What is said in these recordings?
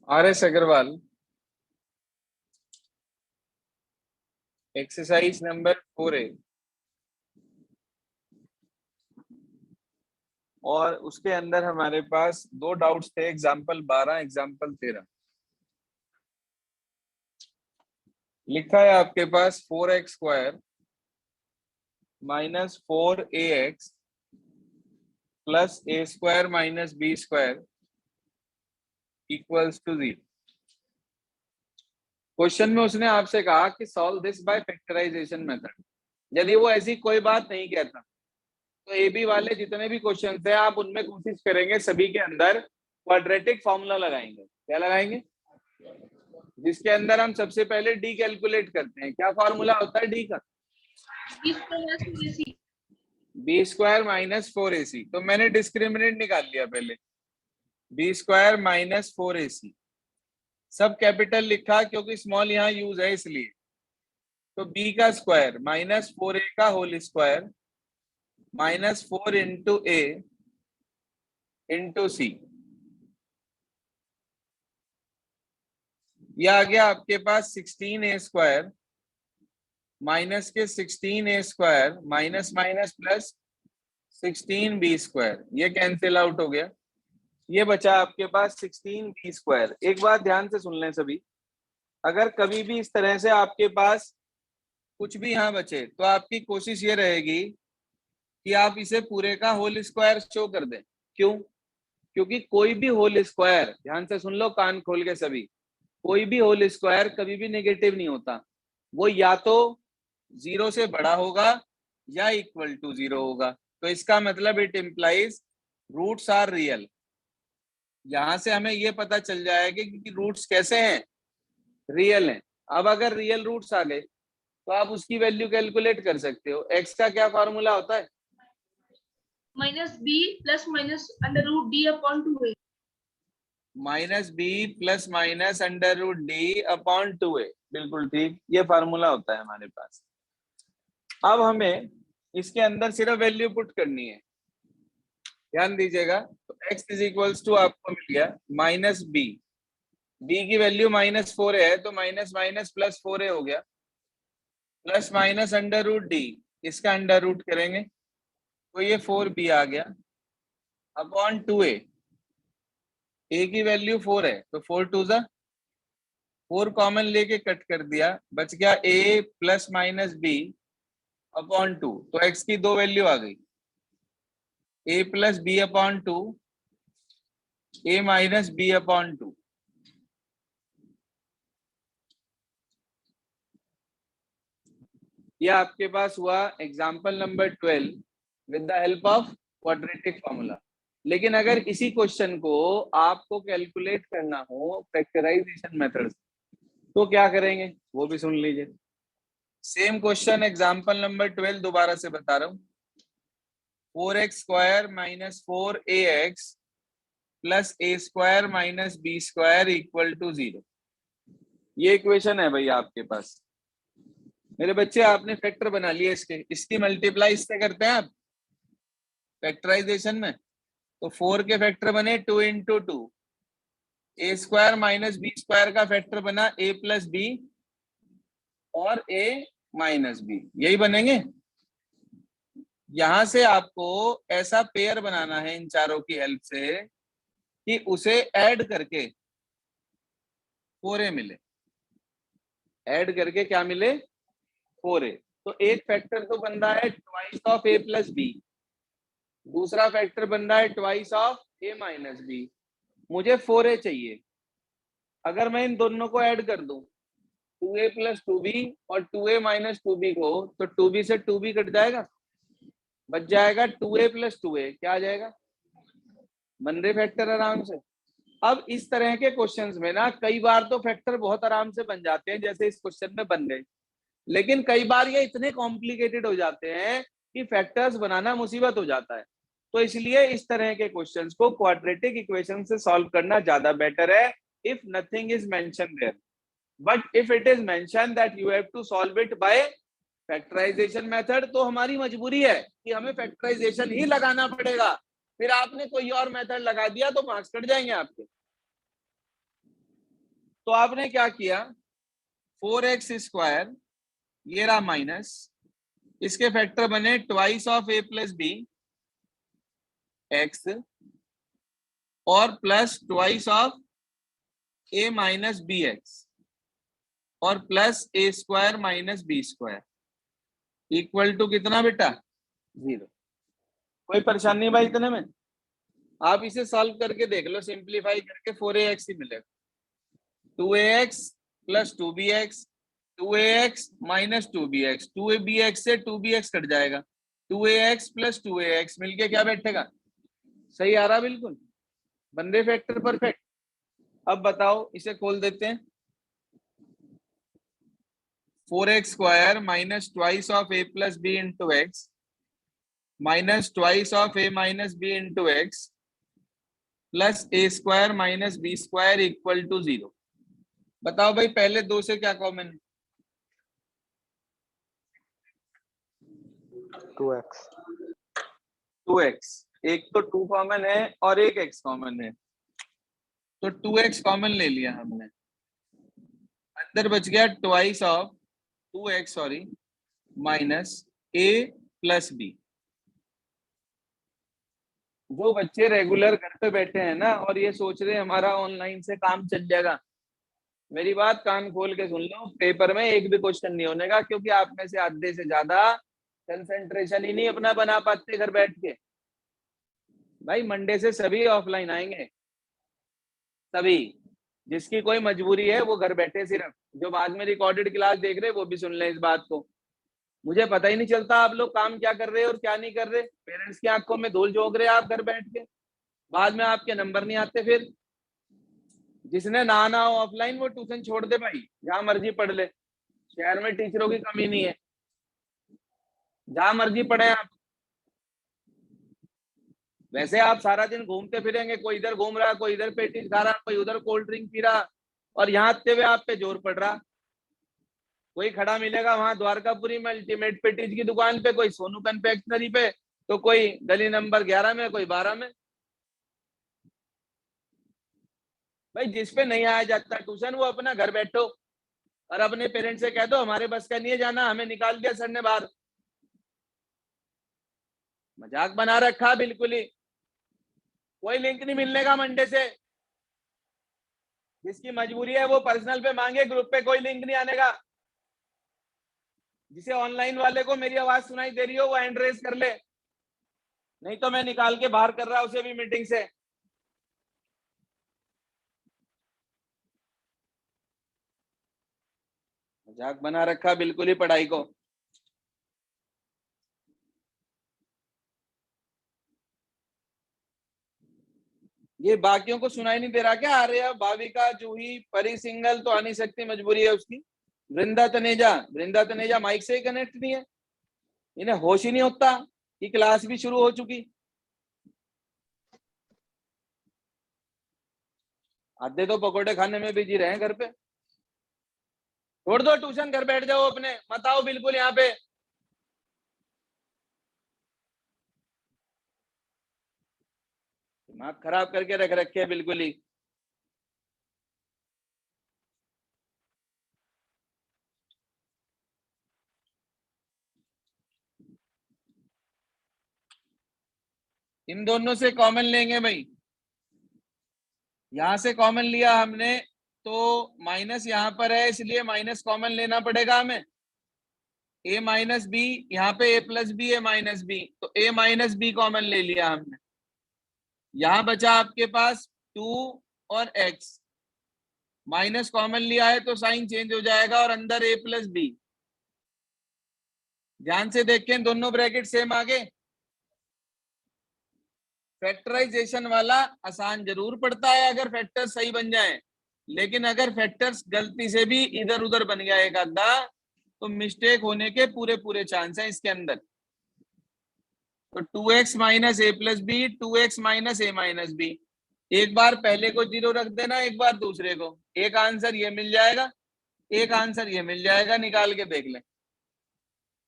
RS Agarwal, exercise number 4A। और उसके अंदर हमारे पास दो डाउट्स थे, एग्जाम्पल 12, एग्जाम्पल 13। लिखा है आपके पास 4x² minus 4ax plus a² minus b² equals to 0। Question में उसने आपसे कहा कि solve this by factorisation method. यदि वो ऐसी कोई बात नहीं कहता तो AB वाले जितने भी क्वेश्चन थे आप उनमें कोशिश करेंगे सभी के अंदर क्वाड्रेटिक फॉर्मूला लगाएंगे। क्या लगाएंगे? जिसके अंदर हम सबसे पहले डी कैलकुलेट करते हैं। क्या फॉर्मूला होता है डी का? b² minus 4ac। तो मैंने डिस्क्रिमिनेंट निकाल लिया पहले, b² माइनस 4ac। सब कैपिटल लिखा क्योंकि स्मॉल यहाँ यूज है इसलिए। तो b का स्क्वायर माइनस 4a का whole square minus 4 into a into C. यह आ गया आपके पास 16a² माइनस के 16a² minus minus plus 16b²। ये कैंसिल आउट हो गया। ये बचा आपके पास 16b²। एक बात ध्यान से सुन लें सभी, अगर कभी भी इस तरह से आपके पास कुछ भी यहाँ बचे तो आपकी कोशिश ये रहेगी कि आप इसे पूरे का होल स्क्वायर शो कर दें। क्यों? क्योंकि कोई भी होल स्क्वायर, ध्यान से सुन लो कान खोल के सभी, कोई भी होल स्क्वायर कभी भी नेगेटिव नहीं होता। वो या तो 0 से बड़ा होगा या इक्वल टू 0 होगा। तो इसका मतलब it implies roots are real. यहां से हमें ये पता चल जाएगा कि रूट्स कैसे हैं, रियल हैं। अब अगर रियल रूट्स आ गए तो आप उसकी वैल्यू कैलकुलेट कर सकते हो। एक्स का क्या फॉर्मूला होता है? Minus b plus minus under root D upon 2a। Minus b plus minus under root D upon 2a। बिल्कुल ठीक, ये फार्मूला होता है हमारे पास। अब हमें इसके अंदर सिर्फ वैल्यू पुट करनी है। ध्यान दीजिएगा, तो x इज इक्वल्स टू आपको मिल गया माइनस बी। बी की वैल्यू माइनस 4 है तो माइनस माइनस प्लस 4a हो गया, plus minus under root D, इसका अंडर रूट करेंगे तो ये 4b आ गया अपॉन 2a। a की वैल्यू 4 है तो 4 2 जा 4 कॉमन लेके कट कर दिया, बच गया a plus minus b upon 2। तो x की दो वैल्यू आ गई, a plus b upon 2, a minus b upon 2। यह आपके पास हुआ example number 12 with the help of quadratic formula. लेकिन अगर इसी क्वेश्चन को आपको कैलकुलेट करना हो फैक्टराइजेशन मेथड तो क्या करेंगे वो भी सुन लीजिए। सेम क्वेश्चन एग्जाम्पल नंबर 12 दोबारा से बता रहा हूं। 4x² minus 4ax plus a² minus b² equal to 0। ये इक्वेशन है भैया आपके पास। मेरे बच्चे आपने फैक्टर बना लिए इसकी मल्टीप्लाई इससे करते हैं आप फैक्टराइजेशन में। तो 4 के फैक्टर बने 2 इंटू 2, a² माइनस b² का फैक्टर बना a प्लस बी और a माइनस बी, यही बनेंगे। यहां से आपको ऐसा पेयर बनाना है इन चारों की हेल्प से कि उसे ऐड करके 4a मिले। ऐड करके क्या मिले? 4a। तो एक फैक्टर तो बन रहा है twice of a plus b, दूसरा फैक्टर बन रहा है twice of a minus b. मुझे 4a चाहिए। अगर मैं इन दोनों को ऐड कर दूं 2a प्लस 2b और 2a माइनस 2b को, तो 2b से 2b कट जाएगा, बच जाएगा 2a प्लस 2a। क्या आ जाएगा? बन रहे फैक्टर आराम से। अब इस तरह के क्वेश्चंस में ना कई बार तो फैक्टर बहुत आराम से बन जाते हैं, जैसे इस क्वेश्चन में बन गए। लेकिन कई बार ये इतने कॉम्प्लिकेटेड हो जाते हैं कि फैक्टर्स बनाना मुसीबत हो जाता है। तो इसलिए इस तरह के क्वेश्चंस को क्वाड्रेटिक इक्वेशन से सॉल्व करना ज्यादा बेटर है if nothing is mentioned there. But if it is mentioned that you have to solve it by factorisation method, तो हमारी मजबूरी है कि हमें फैक्टराइजेशन ही लगाना पड़ेगा। फिर आपने कोई और मेथड लगा दिया तो मार्क्स कट जाएंगे आपके। तो आपने क्या किया, 4x स्क्वायर ये रहा माइनस, इसके फैक्टर बने twice of a plus b x और plus twice of a minus b x और plus a square minus b square equal to कितना बेटा, 0। कोई परेशानी भाई इतने में? आप इसे सॉल्व करके देख लो, सिंप्लीफाई करके 4ax ही मिलेगा, 2ax plus 2bx, 2ax minus 2bx, 2bx से 2bx कट जाएगा, 2ax प्लस 2ax मिलके क्या बैठेगा, सही आ रहा बिल्कुल, बन रहे फैक्टर परफेक्ट। अब बताओ इसे खोल देते हैं, 4x square minus twice of a plus b into x minus twice of a minus b into x plus a square minus b square equal to 0। बताओ भाई पहले दो से क्या कॉमन है, 2x 2x, एक तो 2 कॉमन है और एक x कॉमन है, तो 2x कॉमन ले लिया हमने, अंदर बच गया twice of 2x sorry minus a plus बी। जो बच्चे रेगुलर घर पे बैठे हैं ना और ये सोच रहे हैं हमारा ऑनलाइन से काम चल जाएगा, मेरी बात कान खोल के सुन लो, पेपर में एक भी क्वेश्चन नहीं होने का, क्योंकि आप में से आधे से ज्यादा कंसंट्रेशन ही नहीं अपना बना पाते घर बैठ के। भाई मंडे से सभी ऑफलाइन आएंगे, सभी, जिसकी कोई मजबूरी है वो घर बैठे, सिर्फ जो बाद में रिकॉर्डेड क्लास देख रहे वो भी सुन ले इस बात को। मुझे पता ही नहीं चलता आप लोग काम क्या कर रहे हैं और क्या नहीं कर रहे, पेरेंट्स की आंखों में धूल झोंक रहे आप घर बैठ के, बाद में आपके नंबर नहीं आते। फिर जिसने ना आना हो ऑफलाइन वो ट्यूशन छोड़ दे भाई, जहां मर्जी पढ़ ले, शहर में टीचरों की कमी नहीं है, जहां मर्जी पढ़े आप। वैसे आप सारा दिन घूमते फिरेंगे, कोई इधर घूम रहा, कोई इधर पेटीज खा रहा, कोई उधर कोल्ड ड्रिंक पी रहा, और यहाँ आते हुए आप पे जोर पड़ रहा। कोई खड़ा मिलेगा वहां द्वारकापुरी में अल्टीमेट पेटीज की दुकान पे, कोई सोनू कन्फेक्शनरी पे, तो कोई गली नंबर 11 में, कोई 12 में। भाई जिस पे नहीं आया जाता ट्यूशन वो अपना घर बैठो और अपने पेरेंट्स से कह दो हमारे बस का नहीं है जाना, हमें निकाल दिया सर ने बाहर। मजाक बना रखा बिल्कुल ही, कोई लिंक नहीं मिलने का मंडे से, जिसकी मजबूरी है वो पर्सनल पे मांगे, ग्रुप पे कोई लिंक नहीं आने का। जिसे ऑनलाइन वाले को मेरी आवाज सुनाई दे रही हो वो हैंड रेज कर ले, नहीं तो मैं निकाल के बाहर कर रहा उसे भी मीटिंग से। मजाक बना रखा बिल्कुल ही पढ़ाई को। ये बाकियों को सुनाई नहीं दे रहा क्या? आर्या, भाविका, जूही, परी सिंगल तो आ नहीं सकती, मजबूरी है उसकी। वृंदा तनेजा माइक से ही कनेक्ट नहीं है, इन्हें होश ही नहीं होता कि क्लास भी शुरू हो चुकी। आधे तो पकोड़े खाने में बिजी रहे घर पे। छोड़ दो ट्यूशन, घर बैठ जाओ अपने, मत आओ बिल्कुल यहाँ पे। दिमाग खराब करके रख रखे है बिल्कुल ही। इन दोनों से कॉमन लेंगे भाई, यहां से कॉमन लिया हमने तो माइनस यहाँ पर है इसलिए माइनस कॉमन लेना पड़ेगा हमें। a माइनस बी, यहाँ पे a प्लस बी है माइनस बी, तो a माइनस बी कॉमन ले लिया हमने। यहाँ बचा आपके पास 2 और x, माइनस कॉमन लिया है तो साइन चेंज हो जाएगा और अंदर a प्लस बी। ध्यान से देखें दोनों ब्रैकेट सेम आगे। फैक्टराइजेशन वाला आसान जरूर पड़ता है अगर फैक्टर सही बन जाए, लेकिन अगर फैक्टर्स गलती से भी इधर उधर बन गया एक आधा तो मिस्टेक होने के पूरे पूरे चांस हैं इसके अंदर। तो 2x माइनस ए प्लस बी, 2x माइनस ए माइनस बी, एक बार पहले को 0 रख देना, एक बार दूसरे को। एक आंसर ये मिल जाएगा, एक आंसर ये मिल जाएगा, निकाल के देख लें।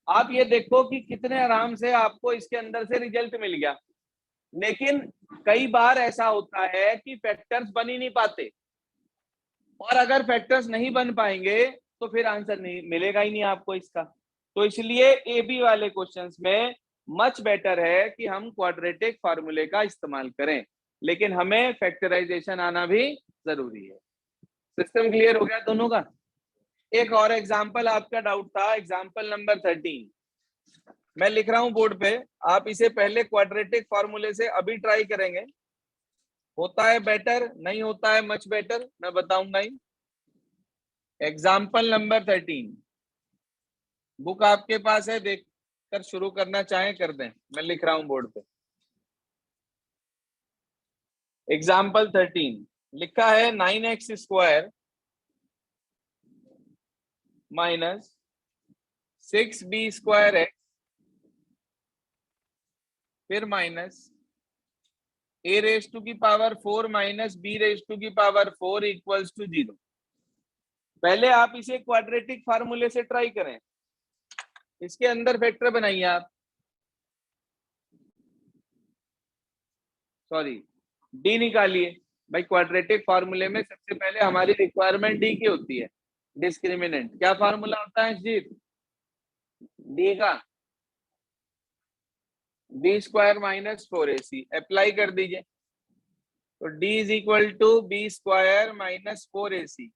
आप ये देखो कि कितने आराम से आपको इसके अंदर से रिजल्ट मिल गया। लेकिन कई बार ऐसा होता है कि फैक्टर्स बन ही नहीं पाते, और अगर फैक्टर्स नहीं बन पाएंगे तो फिर आंसर नहीं मिलेगा ही नहीं आपको इसका। तो इसलिए ए बी वाले क्वेश्चंस में मच बेटर है कि हम क्वाड्रेटिक फार्मूले का इस्तेमाल करें, लेकिन हमें फैक्टराइजेशन आना भी जरूरी है। सिस्टम क्लियर हो गया दोनों का? एक और एग्जांपल आपका डाउट था, एग्जांपल नंबर 13 मैं लिख रहा हूं बोर्ड पे, आप इसे पहले क्वाड्रेटिक फार्मूले से अभी ट्राई करेंगे, होता है बेटर, नहीं होता है मच बेटर, मैं बताऊंगा ही। एग्जाम्पल नंबर 13 बुक आपके पास है, देख कर शुरू करना चाहें कर दें, मैं लिख रहा हूं बोर्ड पे। एग्जाम्पल 13 लिखा है 9x square minus 6b square x फिर माइनस a रेज टू की power 4 minus b raise to की पावर 4 इक्वल्स टू 0। पहले आप इसे क्वाड्रेटिक फार्मूले से ट्राई करें, इसके अंदर फैक्टर बनाइए आप, सॉरी डी निकालिए। भाई क्वाड्रेटिक फार्मूले में सबसे पहले हमारी रिक्वायरमेंट डी की होती है, डिस्क्रिमिनेंट। क्या फार्मूला होता है जीत डी का? B square minus 4ac apply कर दीजिए, तो d is equal to b square minus 4ac।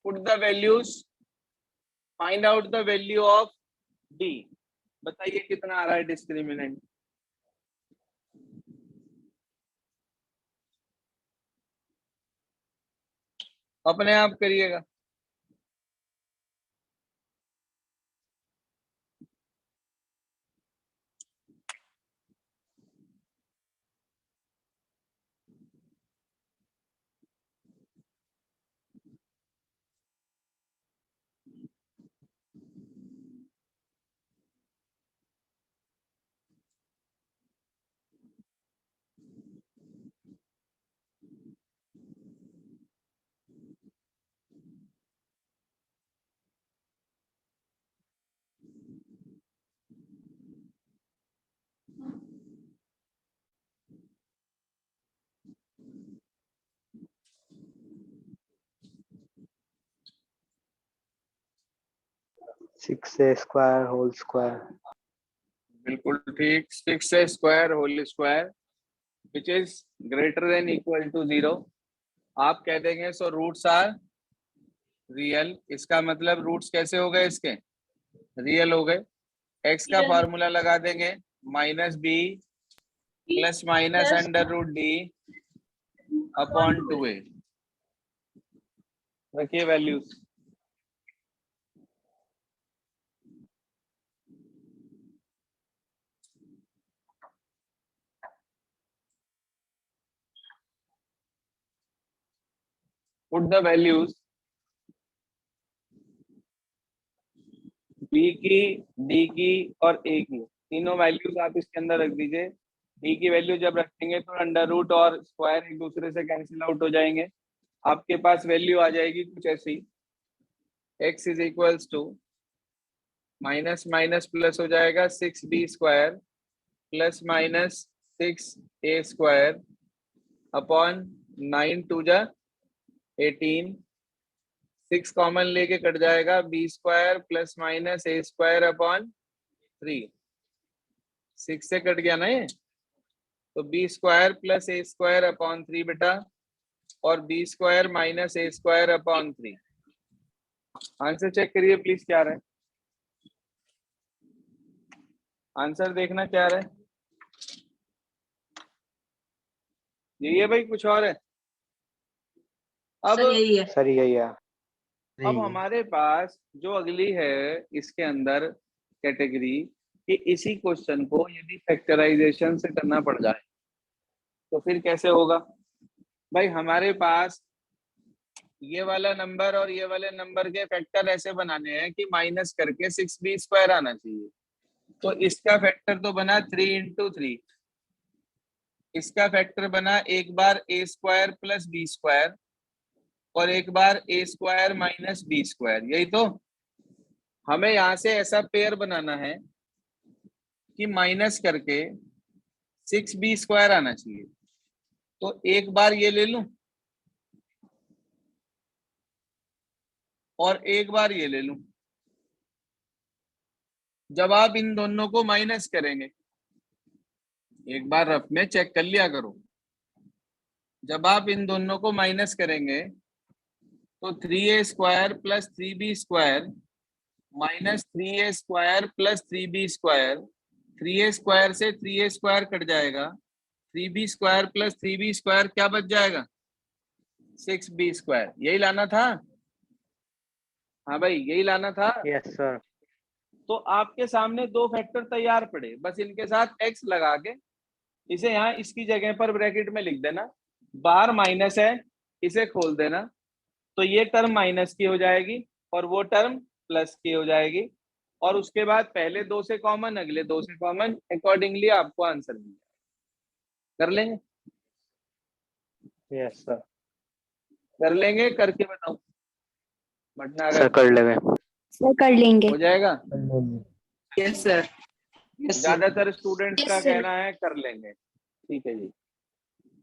Put the values, find out the value of d। बताइए कितना आ रहा है डिस्क्रिमिनेंट? अपने आप करिएगा। Six a square whole square. बिल्कुल ठीक, 6 square whole square which is greater than equal to 0। आप कह देंगे सो रूट्स आर रियल, इसका मतलब रूट्स कैसे हो गए इसके? रियल हो गए। एक्स का Real. फार्मूला लगा देंगे minus b plus minus Plus under root D upon 2a। रखिए values, put the values b की, डी की और ए की, तीनों वैल्यूज आप इसके अंदर रख दीजिए। डी की वैल्यू जब रखेंगे तो अंडर रूट और स्क्वायर एक दूसरे से कैंसिल आउट हो जाएंगे, आपके पास वैल्यू आ जाएगी कुछ ऐसी, x is equals to minus minus plus हो जाएगा 6b square plus minus 6a square upon 9 two जा 18, 6 कॉमन लेके कट जाएगा b square plus minus a square upon 3। 6 से कट गया ना ये, तो b square plus a square upon 3 बेटा, और b square minus a square upon 3। Answer check करिए प्लीज क्या रहा है, आंसर देखना क्या रहा है। यही है भाई, कुछ और है? अब सर यही है। सर यही है। अब हमारे पास जो अगली है इसके अंदर कैटेगरी कि इसी क्वेश्चन को यदि फैक्टराइजेशन से करना पड़ जाए तो फिर कैसे होगा? भाई हमारे पास ये वाला नंबर और ये वाले नंबर के फैक्टर ऐसे बनाने हैं कि माइनस करके 6b स्क्वायर आना चाहिए। तो इसका फैक्टर तो बना 3 इंटू 3, इसका फैक्टर बना एक बार a square plus b square और एक बार a square minus b square. यही तो हमें यहां से ऐसा पेयर बनाना है कि माइनस करके 6b स्क्वायर आना चाहिए। तो एक बार ये ले लूं, और एक बार ये ले लूं। जब आप इन दोनों को माइनस करेंगे, एक बार रफ में चेक कर लिया करो, जब आप इन दोनों को माइनस करेंगे तो 3a² plus 3b² minus 3a² plus 3b², 3a² से 3a² कट जाएगा, 3b² प्लस 3b² क्या बच जाएगा? 6b²। यही लाना था? हाँ भाई, यही लाना था। Yes, sir. तो आपके सामने दो फैक्टर तैयार पड़े, बस इनके साथ x लगा के इसे यहाँ इसकी जगह पर ब्रैकेट में लिख देना, बाहर माइनस है इसे खोल देना, तो ये टर्म माइनस की हो जाएगी और वो टर्म प्लस की हो जाएगी, और उसके बाद पहले दो से कॉमन अगले दो से कॉमन, अकॉर्डिंगली आपको आंसर मिल जाएगा। कर लेंगे? Yes, sir. कर लेंगे? करके बताओ बटना Sir, अगर कर लेंगे. सर कर लेंगे। हो जाएगा। Yes sir, yes sir. ज्यादातर स्टूडेंट्स Yes, का sir. कहना है कर लेंगे। ठीक है जी,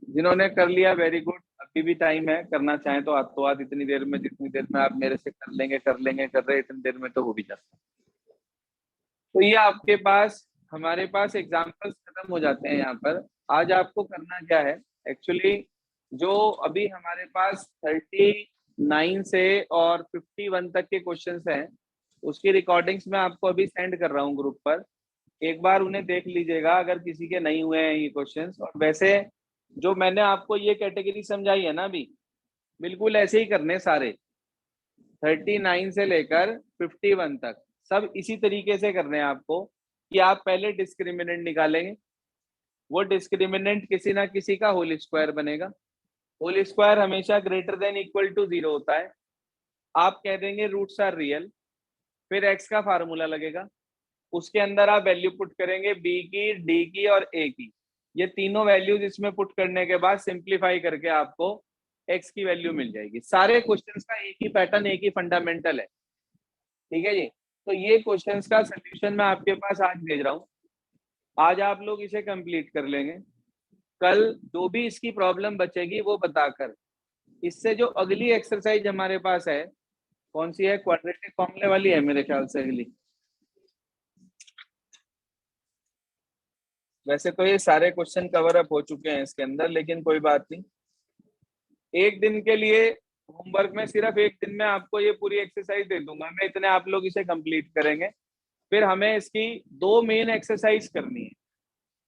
जिन्होंने कर लिया वेरी गुड, अभी भी टाइम है, करना चाहें तो आज इतनी देर में, जितनी देर में आप मेरे से कर लेंगे कर रहे, इतनी देर में तो हो भी जाता। तो ये आपके पास, हमारे पास एग्जाम्पल्स खत्म हो जाते हैं यहाँ पर। आज आपको करना क्या है एक्चुअली, जो अभी हमारे पास 39 से और 51 तक के क्वेश्चंस हैं, उसकी रिकॉर्डिंग्स मैं आपको अभी सेंड कर रहा हूँ ग्रुप पर, एक बार उन्हें देख लीजिएगा अगर किसी के नहीं हुए हैं ये क्वेश्चंस। और वैसे जो मैंने आपको ये कैटेगरी समझाई है ना अभी, बिल्कुल ऐसे ही करने सारे, 39 से लेकर 51 तक सब इसी तरीके से करने हैं आपको, कि आप पहले डिस्क्रिमिनेंट निकालेंगे, वो डिस्क्रिमिनेंट किसी ना किसी का होल स्क्वायर बनेगा, होल स्क्वायर हमेशा ग्रेटर देन इक्वल टू 0 होता है। आप कह देंगे रूट्स आर रियल, फिर x का फार्मूला लगेगा, उसके अंदर आप वैल्यू पुट करेंगे b की, d की और a की, ये तीनों वैल्यूज इसमें पुट करने के बाद सिंप्लीफाई करके आपको x की वैल्यू मिल जाएगी। सारे क्वेश्चंस का एक ही पैटर्न, एक ही फंडामेंटल है। ठीक है जी, तो ये क्वेश्चंस का सोल्यूशन मैं आपके पास आज भेज रहा हूँ, आज आप लोग इसे कंप्लीट कर लेंगे, कल जो भी इसकी प्रॉब्लम बचेगी वो बताकर, इससे जो अगली एक्सरसाइज हमारे पास है, कौन सी है? क्वाड्रेटिक फॉर्मूले वाली है मेरे ख्याल से अगली। वैसे तो ये सारे क्वेश्चन कवर अप हो चुके हैं इसके अंदर, लेकिन कोई बात नहीं, एक दिन के लिए होमवर्क में, सिर्फ एक दिन में आपको ये पूरी एक्सरसाइज दे दूंगा मैं, इतने आप लोग इसे कंप्लीट करेंगे। फिर हमें इसकी दो मेन एक्सरसाइज करनी है,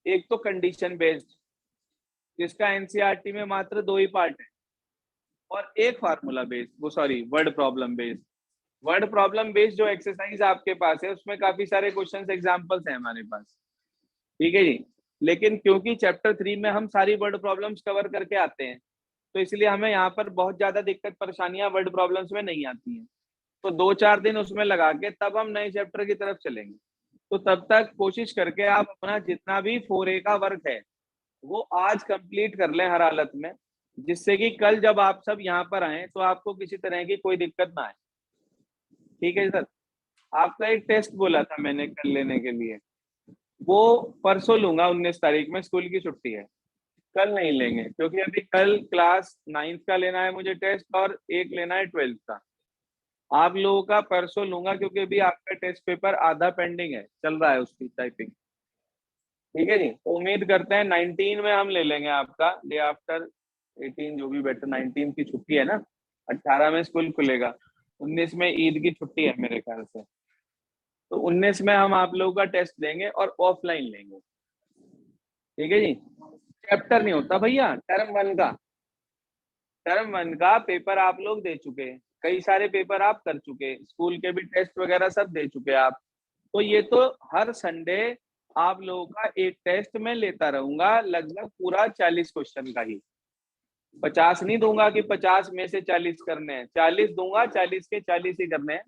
एक तो कंडीशन बेस्ड जिसका एनसीईआरटी में मात्र 2 ही पार्ट है, और एक फार्मूला बेस्ड, वो sorry word problem based. Word problem based जो एक्सरसाइज आपके पास है उसमें काफी सारे क्वेश्चंस एग्जांपल्स हैं हमारे पास। ठीक है जी, लेकिन क्योंकि चैप्टर 3 में हम सारी वर्ड प्रॉब्लम्स कवर करके आते हैं, तो इसलिए हमें यहाँ पर बहुत ज्यादा दिक्कत परेशानियां वर्ड प्रॉब्लम्स में नहीं आती हैं। तो 2-4 दिन उसमें लगा के तब हम नए चैप्टर की तरफ चलेंगे। तो तब तक कोशिश करके आप अपना जितना भी 4A का वर्क है वो आज कंप्लीट कर लें हर हालत में, जिससे कि कल जब आप सब यहाँ पर आए तो आपको किसी तरह की कोई दिक्कत ना आए। ठीक है सर, आपका एक टेस्ट बोला था मैंने कल लेने के लिए, वो परसों लूंगा, 19 तारीख में, स्कूल की छुट्टी है, कल नहीं लेंगे, क्योंकि अभी कल क्लास 9th का लेना है मुझे टेस्ट, और एक लेना है 12th का। आप लोगों का परसों लूंगा, क्योंकि अभी आपका टेस्ट पेपर आधा पेंडिंग है, चल रहा है उसकी टाइपिंग। ठीक है जी, तो उम्मीद करते हैं 19 में हम ले लेंगे आपका, डे आफ्टर 18 जो भी बेटर, 19 की छुट्टी है ना, 18 में स्कूल खुलेगा, 19 में ईद की छुट्टी है मेरे ख्याल से, तो 19 में हम आप लोगों का टेस्ट लेंगे और ऑफलाइन लेंगे। ठीक है जी, चैप्टर नहीं होता भैया, टर्म 1 का, टर्म 1 का पेपर आप लोग दे चुके, कई सारे पेपर आप कर चुके, स्कूल के भी टेस्ट वगैरह सब दे चुके आप, तो ये तो हर संडे आप लोगों का एक टेस्ट में लेता रहूंगा, लगभग पूरा 40 क्वेश्चन का ही, 50 नहीं दूंगा कि 50 में से 40 करने हैं, 40 दूंगा, 40 के 40 ही करने हैं,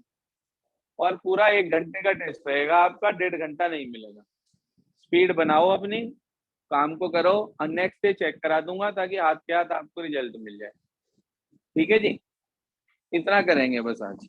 और पूरा 1 घंटे का टेस्ट रहेगा आपका, 1.5 घंटा नहीं मिलेगा। स्पीड बनाओ अपनी, काम को करो, और नेक्स्ट डे चेक करा दूंगा ताकि हाथ के हाथ आपको रिजल्ट मिल जाए। ठीक है जी, इतना करेंगे बस आज।